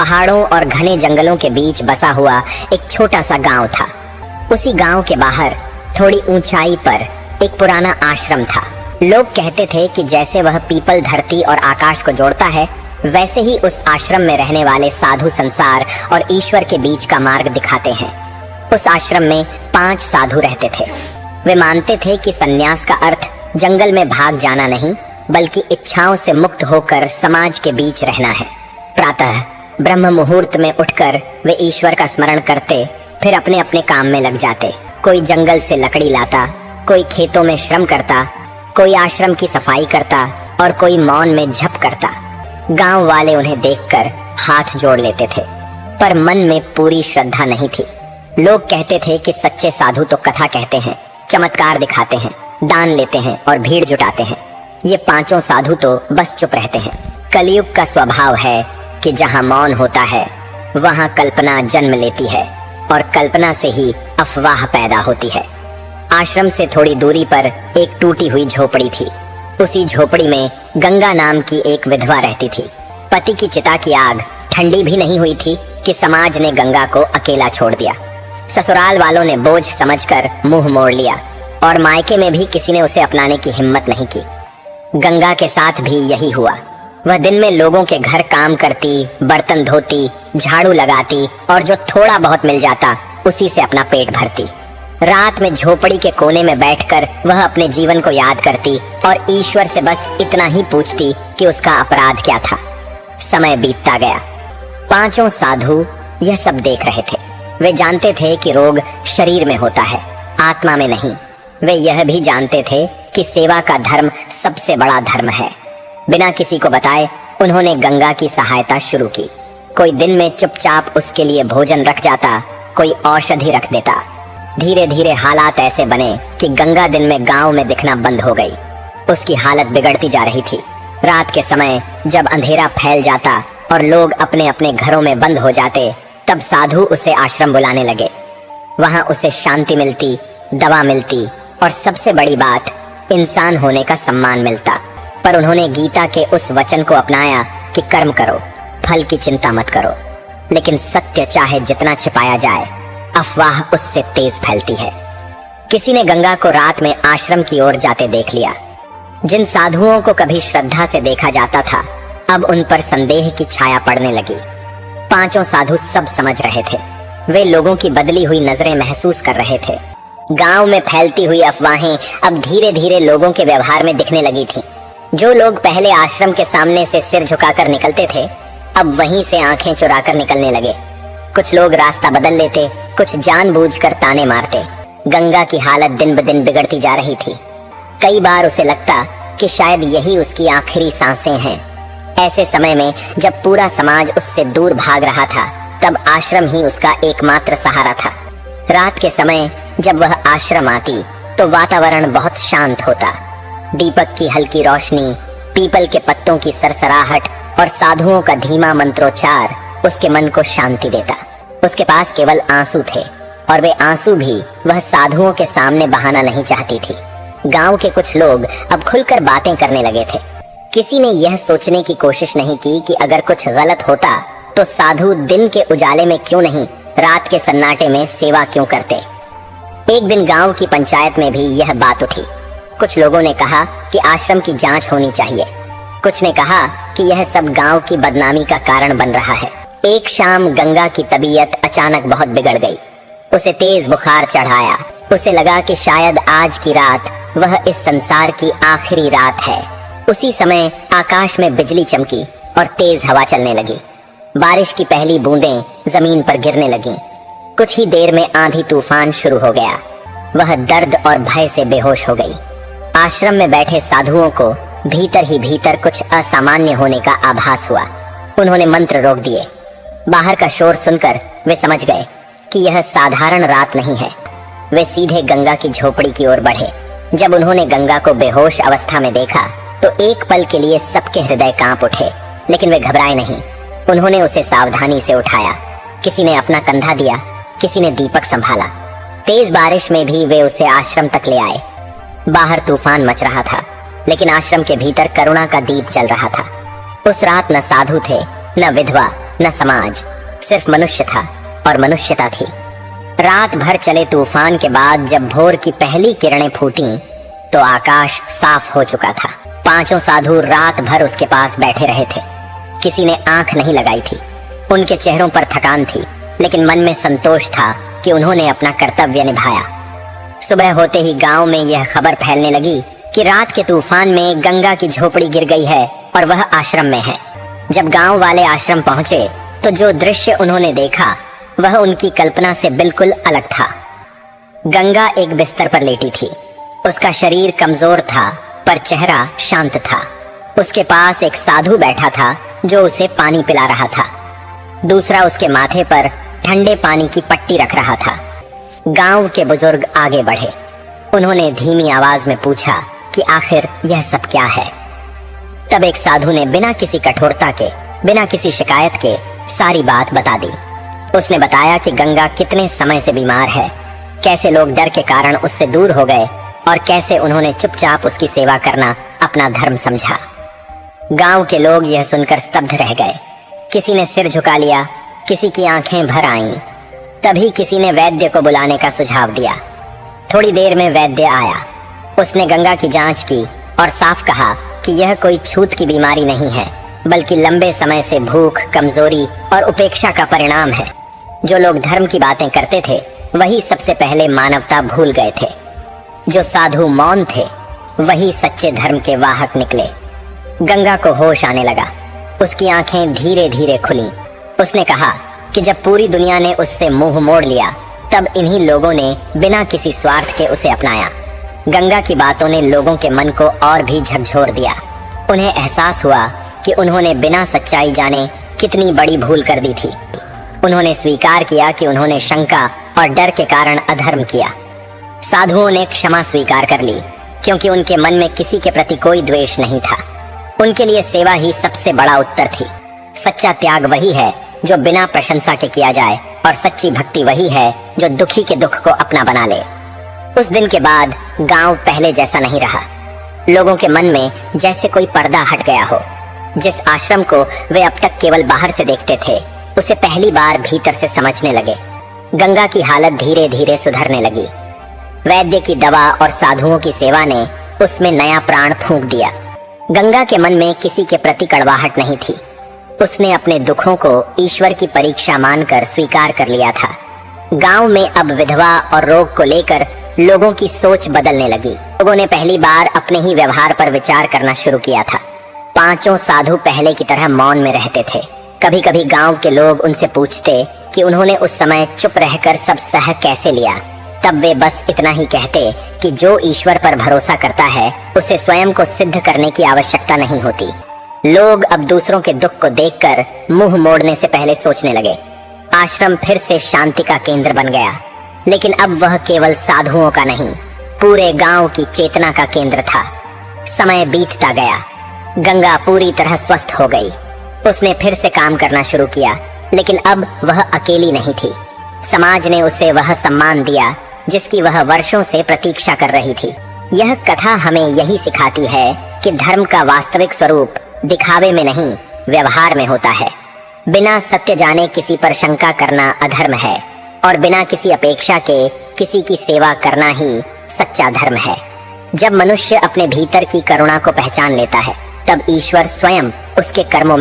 पहाड़ों और घने जंगलों के बीच बसा हुआ एक छोटा सा गांव था। उसी गांव के बाहर थोड़ी ऊंचाई पर एक पुराना आश्रम था। लोग कहते थे कि जैसे वह पीपल धरती और आकाश को जोड़ता है, वैसे ही उस आश्रम में रहने वाले साधु संसार और ईश्वर के बीच का मार्ग दिखाते हैं। उस आश्रम में 5 साधु रहते थे। वे मानते थे कि सन्यास का अर्थ जंगल में भाग जाना नहीं, बल्कि इच्छाओं से मुक्त होकर समाज के बीच रहना है। प्रातः ब्रह्म मुहूर्त में उठकर वे ईश्वर का स्मरण करते, फिर अपने अपने काम में लग जाते। कोई जंगल से लकड़ी लाता, कोई खेतों में श्रम करता, कोई आश्रम की सफाई करता और कोई मौन में झप करता। गांव वाले उन्हें देखकर हाथ जोड़ लेते थे, पर मन में पूरी श्रद्धा नहीं थी। लोग कहते थे कि सच्चे साधु तो कथा कहते हैं, चमत्कार दिखाते हैं, दान लेते हैं और भीड़ जुटाते हैं। ये 5 साधु तो बस चुप रहते हैं। कलयुग का स्वभाव है कि जहां मौन होता है वहां कल्पना जन्म लेती है और कल्पना से ही अफवाह पैदा होती है। आश्रम से थोड़ी दूरी पर एक टूटी हुई झोपड़ी थी। उसी झोपड़ी में गंगा नाम की एक विधवा रहती थी। पति की चिता की आग ठंडी भी नहीं हुई थी कि समाज ने गंगा को अकेला छोड़ दिया। ससुराल वालों ने बोझ समझकर मुंह मोड़ लिया और मायके में भी किसी ने उसे अपनाने की हिम्मत नहीं की। गंगा के साथ भी यही हुआ। वह दिन में लोगों के घर काम करती, बर्तन धोती, झाड़ू लगाती और जो थोड़ा बहुत मिल जाता उसी से अपना पेट भरती। रात में झोपड़ी के कोने में बैठकर वह अपने जीवन को याद करती और ईश्वर से बस इतना ही पूछती कि उसका अपराध क्या था। समय बीतता गया। 5 साधु यह सब देख रहे थे। वे जानते थे कि रोग शरीर में होता है, आत्मा में नहीं। वे यह भी जानते थे कि सेवा का धर्म सबसे बड़ा धर्म है। बिना किसी को बताए उन्होंने गंगा की सहायता शुरू की। कोई दिन में चुपचाप उसके लिए भोजन रख जाता, कोई औषधि रख देता। धीरे धीरे हालात ऐसे बने कि गंगा दिन में गांव में दिखना बंद हो गई। उसकी हालत बिगड़ती जा रही थी। रात के समय जब अंधेरा फैल जाता और लोग अपने अपने घरों में बंद हो जाते, तब साधु उसे आश्रम बुलाने लगे। वहां उसे शांति मिलती, दवा मिलती और सबसे बड़ी बात, इंसान होने का सम्मान मिलता। पर उन्होंने गीता के उस वचन को अपनाया कि कर्म करो, फल की चिंता मत करो। लेकिन सत्य चाहे जितना छिपाया जाए, अफवाह उससे तेज फैलती है। किसी ने गंगा को रात में आश्रम की ओर जाते देख लिया। जिन साधुओं को कभी श्रद्धा से देखा जाता था, अब उन पर संदेह की छाया पड़ने लगी। 5 साधु सब समझ रहे थे। वे लोगों की बदली हुई नजरें महसूस कर रहे थे। गांव में फैलती हुई अफवाहें अब धीरे धीरे लोगों के व्यवहार में दिखने लगी थीं। जो लोग पहले आश्रम के सामने से सिर झुकाकर निकलते थे, अब वहीं से आंखें चुराकर निकलने लगे। कुछ लोग रास्ता बदल लेते, कुछ जानबूझकर ताने मारते। गंगा की हालत दिन ब दिन बिगड़ती जा रही थी। कई बार उसे लगता कि शायद यही उसकी आखिरी सांसें हैं। ऐसे समय में जब पूरा समाज उससे दूर भाग रहा था, तब आश्रम ही उसका एकमात्र सहारा था। रात के समय जब वह आश्रम आती तो वातावरण बहुत शांत होता। दीपक की हल्की रोशनी, पीपल के पत्तों की सरसराहट और साधुओं का धीमा मंत्रोच्चार उसके मन को शांति देता। उसके पास केवल आंसू थे और वे आंसू भी वह साधुओं के सामने बहाना नहीं चाहती थी। गांव के कुछ लोग अब खुलकर बातें करने लगे थे। किसी ने यह सोचने की कोशिश नहीं की कि अगर कुछ गलत होता तो साधु दिन के उजाले में क्यों नहीं, रात के सन्नाटे में सेवा क्यों करते। एक दिन गांव की पंचायत में भी यह बात उठी। कुछ लोगों ने कहा कि आश्रम की जांच होनी चाहिए। कुछ ने कहा कि यह सब गांव की बदनामी का कारण बन रहा है। एक शाम गंगा की तबीयत अचानक बहुत बिगड़ गई। उसे तेज बुखार चढ़ाया। उसे लगा कि शायद आज की रात वह इस संसार की आखिरी रात है। उसी समय आकाश में बिजली चमकी और तेज हवा चलने लगी। बारिश की पहली बूंदें जमीन पर गिरने लगीं। कुछ ही देर में आंधी तूफान शुरू हो गया। वह दर्द और भय से बेहोश हो गई। आश्रम में बैठे साधुओं को भीतर ही भीतर कुछ असामान्य होने का आभास हुआ। उन्होंने मंत्र रोक दिए। बाहर का शोर सुनकर वे समझ गए कि यह साधारण रात नहीं है। वे सीधे गंगा की झोपड़ी की ओर बढ़े। जब उन्होंने गंगा को बेहोश अवस्था में देखा तो एक पल के लिए सबके हृदय कांप उठे, लेकिन वे घबराए नहीं। उन्होंने उसे सावधानी से उठाया। किसी ने अपना कंधा दिया, किसी ने दीपक संभाला। तेज बारिश में भी वे उसे आश्रम तक ले आए। बाहर तूफान मच रहा था, लेकिन आश्रम के भीतर करुणा का दीप जल रहा था। उस रात न साधु थे, न विधवा, न समाज, सिर्फ मनुष्य था और मनुष्यता थी। रात भर चले तूफान के बाद जब भोर की पहली किरणें फूटी तो आकाश साफ हो चुका था। पांचों साधु रात भर उसके पास बैठे रहे थे। किसी ने आंख नहीं लगाई थी। उनके चेहरों पर थकान थी, लेकिन मन में संतोष था कि उन्होंने अपना कर्तव्य निभाया। सुबह होते ही गांव में यह खबर फैलने लगी कि रात के तूफान में गंगा की झोपड़ी गिर गई है और वह आश्रम में है। जब गांव वाले आश्रम पहुंचे तो जो दृश्य उन्होंने देखा वह उनकी कल्पना से बिल्कुल अलग था। गंगा एक बिस्तर पर लेटी थी। उसका शरीर कमजोर था पर चेहरा शांत था। उसके पास एक साधु बैठा था जो उसे पानी पिला रहा था। दूसरा उसके माथे पर ठंडे पानी की पट्टी रख रहा था। गांव के बुजुर्ग आगे बढ़े। उन्होंने धीमी आवाज में पूछा कि आखिर यह सब क्या है। तब एक साधु ने बिना किसी कठोरता के, बिना किसी शिकायत के सारी बात बता दी। उसने बताया कि गंगा कितने समय से बीमार है, कैसे लोग डर के कारण उससे दूर हो गए और कैसे उन्होंने चुपचाप उसकी सेवा करना अपना धर्म समझा। गांव के लोग यह सुनकर स्तब्ध रह गए। किसी ने सिर झुका लिया, किसी की आंखें भर आईं। तभी किसी ने वैद्य को बुलाने का सुझाव दिया। थोड़ी देर में वैद्य आया। उसने गंगा की जांच की और साफ कहा कि यह कोई छूत की बीमारी नहीं है, बल्कि लंबे समय से भूख, कमजोरी और उपेक्षा का परिणाम है। जो लोग धर्म की बातें करते थे वही सबसे पहले मानवता भूल गए थे। जो साधु मौन थे वही सच्चे धर्म के वाहक निकले। गंगा को होश आने लगा। उसकी आंखें धीरे धीरे खुलीं। उसने कहा कि जब पूरी दुनिया ने उससे मुंह मोड़ लिया तब इन्हीं लोगों ने बिना किसी स्वार्थ के उसे अपनाया। गंगा की बातों ने लोगों के मन को और भी झकझोर दिया। उन्हें एहसास हुआ कि उन्होंने बिना सच्चाई जाने कितनी बड़ी भूल कर दी थी। उन्होंने स्वीकार किया कि उन्होंने शंका और डर के कारण अधर्म किया। साधुओं ने क्षमा स्वीकार कर ली, क्योंकि उनके मन में किसी के प्रति कोई द्वेष नहीं था। उनके लिए सेवा ही सबसे बड़ा उत्तर थी। सच्चा त्याग वही है जो बिना प्रशंसा के किया जाए, और सच्ची भक्ति वही है जो दुखी के दुख को अपना बना ले। उस दिन के बाद गांव पहले जैसा नहीं रहा। लोगों के मन में जैसे कोई पर्दा हट गया हो। जिस आश्रम को वे अब तक केवल बाहर से देखते थे, उसे पहली बार भीतर से समझने लगे। गंगा की हालत धीरे धीरे सुधरने लगी। वैद्य की दवा और साधुओं की सेवा ने उसमें नया प्राण फूंक दिया। गंगा के मन में किसी के प्रति कड़वाहट नहीं थी। उसने अपने दुखों को ईश्वर की परीक्षा मानकर स्वीकार कर लिया था। गांव में अब विधवा और रोग को लेकर लोगों की सोच बदलने लगी। लोगों ने पहली बार अपने ही व्यवहार पर विचार करना शुरू किया था। पांचों साधु पहले की तरह मौन में रहते थे। कभी कभी गांव के लोग उनसे पूछते कि उन्होंने उस समय चुप रहकर सब सह कैसे लिया। तब वे बस इतना ही कहते कि जो ईश्वर पर भरोसा करता है उसे स्वयं को सिद्ध करने की आवश्यकता नहीं होती। लोग अब दूसरों के दुख को देखकर मुंह मोड़ने से पहले सोचने लगे। आश्रम फिर से शांति का केंद्र बन गया, लेकिन अब वह केवल साधुओं का नहीं, पूरे गांव की चेतना का केंद्र था। समय बीतता गया। गंगा पूरी तरह स्वस्थ हो गई। उसने फिर से काम करना शुरू किया, लेकिन अब वह अकेली नहीं थी। समाज ने उसे वह सम्मान दिया जिसकी वह वर्षों से प्रतीक्षा कर रही थी। यह कथा हमें यही सिखाती है कि धर्म का वास्तविक स्वरूप दिखावे में नहीं, व्यवहार में होता है। बिना सत्य जाने किसी पर शंका करना अधर्म है, और बिना किसी अपेक्षा के किसी की सेवा करना ही सच्चा धर्म है। जब मनुष्य अपने भीतर की करुणा को पहचान लेता है, तब ईश्वर स्वयं उसके कर्मों